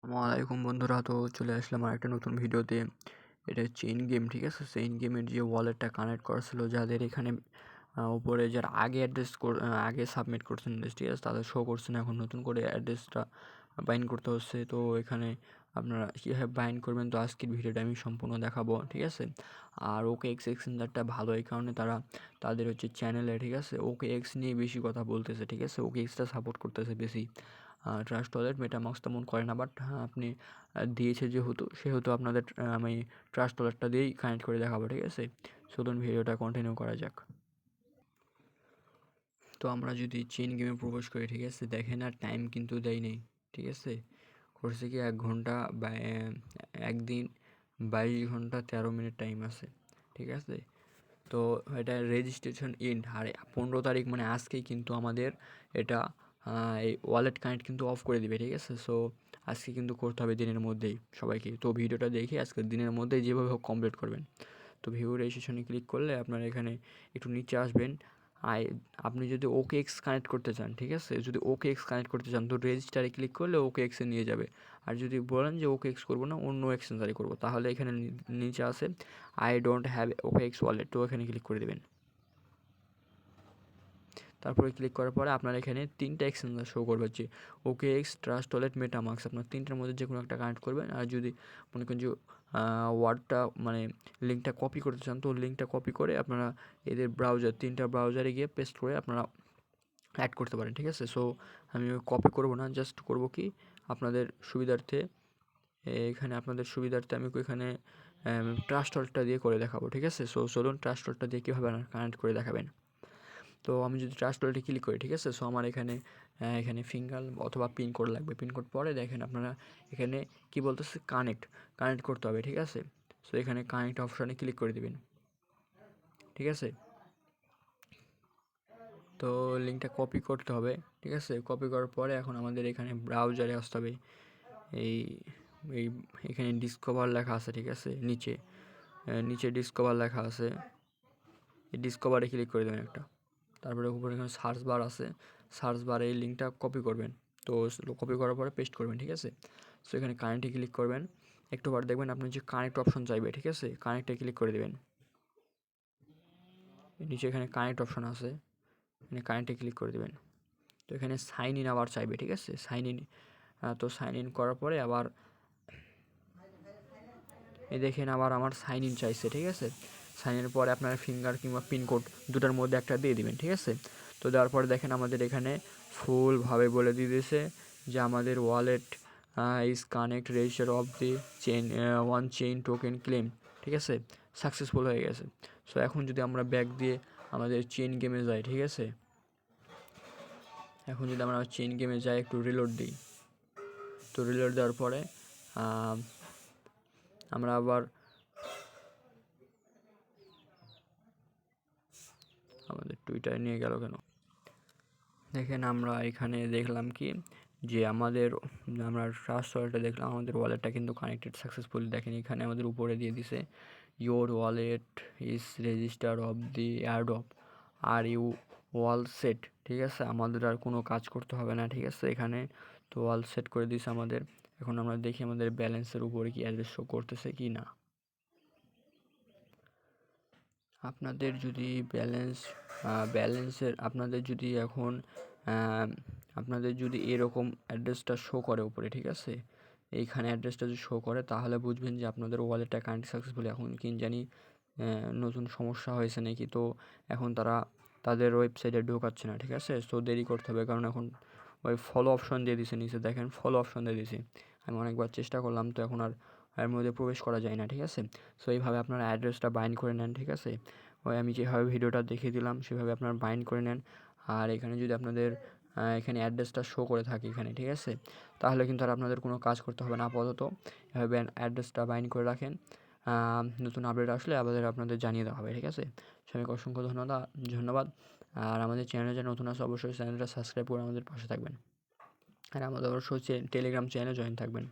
আসসালামাইকুম বন্ধুরা, তো চলে আসলাম আর একটা নতুন ভিডিওতে। এটা চেইন গেম, ঠিক আছে। চেইন গেমের যে ওয়ালেটটা কানেক্ট করা ছিল, যাদের এখানে উপরে যারা আগে আগে সাবমিট করছেন, ঠিক আছে, তাদের শো করছে না। এখন নতুন করে অ্যাড্রেসটা বাইন্ড করতে হচ্ছে। তো এখানে আপনারা কীভাবে বাইন্ড করবেন, তো আজকের ভিডিওটা আমি সম্পূর্ণ দেখাবো, ঠিক আছে। আর ওকে এক্স এক্সচেঞ্জারটা ভালো, এই কারণে তাদের হচ্ছে চ্যানেলে, ঠিক আছে, ওকে এক্স নিয়ে বেশি কথা বলতেছে, ঠিক আছে। ওকে এক্সটা সাপোর্ট করতেছে বেশি। ট্রাস্ট ওয়ালেট মেটামাস্ক তেমন করে না, বাট আপনি দিয়েছে সেহেতু আপনাদের আমি ট্রাস্ট ওয়ালেটটা দিয়েই কানেক্ট করে দেখাবো, ঠিক আছে। চলুন ভিডিওটা কন্টিনিউ করা যাক। তো আমরা যদি চেইন গেমে প্রবেশ করি, ঠিক আছে, দেখেন আর টাইম কিন্তু দেয় নেই, ঠিক আছে। করছে কি 1 ঘন্টা বা একদিন 22 ঘন্টা 13 মিনিট টাইম আছে, ঠিক আছে। তো এটা রেজিস্ট্রেশন এন্ড, আর 15 তারিখ মানে আজকেই কিন্তু আমাদের এটা এই ওয়ালেট কানেক্ট কিন্তু অফ করে দিবে, ঠিক আছে। সো আজকে কিন্তু করতে হবে দিনের মধ্যেই সবাইকে। তো ভিডিওটা দেখে আজকে দিনের মধ্যেই যেভাবে হোক কমপ্লিট করবেন। তো ভিউ রেজিস্ট্রেশনে ক্লিক করলে আপনারা এখানে একটু নিচে আসবেন। আপনি যদি ওকে এক্স কানেক্ট করতে চান, ঠিক আছে, যদি ওকে এক্স কানেক্ট করতে চান তো রেজিস্টারে ক্লিক করলে ওকে এক্সে নিয়ে যাবে। আর যদি বলেন যে ওকে এক্স করবো না, অন্য এক্সচেঞ্জারে করবো, তাহলে এখানে নিচে আসে I don't have okay x wallet, তো এখানে ক্লিক করে দেবেন। তারপরে ক্লিক করার পরে আপনার এখানে 3টা এক্সচেঞ্জার শো করবে, হচ্ছে ওকে এক্স, ট্রাস্ট ওয়ালেট, মেটামাস্ক। আপনার 3টার মধ্যে যে কোনো একটা কানেক্ট করবেন। আর যদি মনে করেন যে ওয়ার্ডটা মানে লিঙ্কটা কপি করতে চান, তো লিঙ্কটা কপি করে আপনারা এদের ব্রাউজার 3টা ব্রাউজারে গিয়ে পেস্ট করে আপনারা অ্যাড করতে পারেন, ঠিক আছে। সো আমি কপি করব না, জাস্ট করব কি আপনাদের সুবিধার্থে, আমি এখানে ট্রাস্ট ওয়ালেটটা দিয়ে করে দেখাবো, ঠিক আছে। সো চলুন ট্রাস্ট ওয়ালেটটা দিয়ে কীভাবে কানেক্ট করে দেখাবেন। তো আমি যদি ট্রাস্ট ওয়ালেটে ক্লিক করি, ঠিক আছে, সো আমার এখানে ফিঙ্গার অথবা পিনকোড লাগবে। পিনকোড পরে দেখেন আপনারা এখানে কি বলতেছে, কানেক্ট করতে হবে, ঠিক আছে। সো এখানে কানেক্ট অপশানে ক্লিক করে দিবেন, ঠিক আছে। তো লিঙ্কটা কপি করতে হবে, ঠিক আছে। কপি করার পরে এখন আমাদের এখানে ব্রাউজারে আসতে হবে। এই এই এখানে ডিসকভার লেখা আছে, ঠিক আছে, নিচে ডিসকভার লেখা আছে। এই ডিসকভারে ক্লিক করে দেবেন একটা। তারপরে উপরে এখানে সার্চ বার আছে, সার্চ বারে এই লিঙ্কটা কপি করবেন। তো কপি করার পরে পেস্ট করবেন, ঠিক আছে। সো এখানে কানেক্টে ক্লিক করবেন। একটু পর দেখবেন আপনার যে কানেক্ট অপশন চাইবে, ঠিক আছে, কানেক্টে ক্লিক করে দেবেন। নিচে এখানে কানেক্ট অপশন আছে, এখানে কানেক্টে ক্লিক করে দেবেন। তো এখানে সাইন ইন আবার চাইবে, ঠিক আছে, সাইন ইন। তো সাইন ইন করার পরে আবার দেখেন আবার আমার সাইন ইন চাইছে, ঠিক আছে। সাইন ইনের পরে আপনার ফিঙ্গার কিংবা পিনকোড দুটার মধ্যে একটা দিয়ে দিবেন, ঠিক আছে। তো দেওয়ার পরে দেখেন আমাদের এখানে ফুলভাবে বলে দিয়ে দিয়েছে যে আমাদের wallet is connect register of the chain token claim, ঠিক আছে, সাকসেসফুল হয়ে গেছে। সো এখন যদি আমরা ব্যাক দিয়ে আমাদের চেইন গেমে যাই, ঠিক আছে, এখন যদি আমরা চেইন গেমে যাই একটু রিলোড দিই, তো রিলোড দেওয়ার পরে আমরা আবার আমাদের টুইটার নিয়ে গেল কেন, দেখেন আমরা এখানে দেখলাম কি যে আমরা ট্রাস্ট ওয়ালেটে দেখলাম আমাদের ওয়ালেটটা কিন্তু কানেক্টেড সাকসেসফুলি। দেখেন এখানে আমাদের উপরে দিয়ে দিছে your wallet is register of the airdrop, are you all set, ঠিক আছে। আমাদের আর কোনো কাজ করতে হবে না, ঠিক আছে এখানে। তো ওয়াল সেট করে দিয়েছে আমাদের। এখন আমরা দেখি আমাদের ব্যালেন্সের উপরে কি অ্যাড্রেস শো করতেছে কি না। আপনাদের যদি আপনাদের যদি এরকম অ্যাড্রেসটা শো করে উপরে, ঠিক আছে, এইখানে অ্যাড্রেসটা যদি শো করে তাহলে বুঝবেন যে আপনাদের ওয়ালেটটা কানেক্ট সাকসেসফুল। এখন কি জানি নতুন সমস্যা হয়েছে নাকি, তো এখন তাদের ওয়েবসাইটে ঢোকাচ্ছে না, ঠিক আছে। সো দেরি করতে হবে, কারণ এখন ওই ফলো অপশন দিয়ে দিছে নিচে, দেখেন ফলো অপশন দিয়ে দিছে। আমি অনেকবার চেষ্টা করলাম, তো এখন আর এর মধ্যে প্রবেশ করা যায় না, ঠিক আছে। সো এইভাবে আপনারা অ্যাড্রেসটা বাইন্ড করে নেন, ঠিক আছে। ওই আমি যেভাবে ভিডিওটা দেখিয়ে দিলাম সেভাবে আপনারা বাইন্ড করে নেন। আর এখানে যদি আপনাদের এখানে অ্যাড্রেসটা শো করে থাকে এখানে, ঠিক আছে, তাহলে কিন্তু আর আপনাদের কোনো কাজ করতে হবে না আপাতত। এভাবে অ্যাড্রেসটা বাইন্ড করে রাখেন, নতুন আপডেট আসলে আপনাদের জানিয়ে দেওয়া হবে, ঠিক আছে। সবাইকে অসংখ্য ধন্যবাদ। আর আমাদের চ্যানেলে যারা নতুন আছে অবশ্যই চ্যানেলটা সাবস্ক্রাইব করে আমাদের পাশে থাকবেন। আর আমাদের অবশ্যই টেলিগ্রাম চ্যানেলে জয়েন থাকবেন।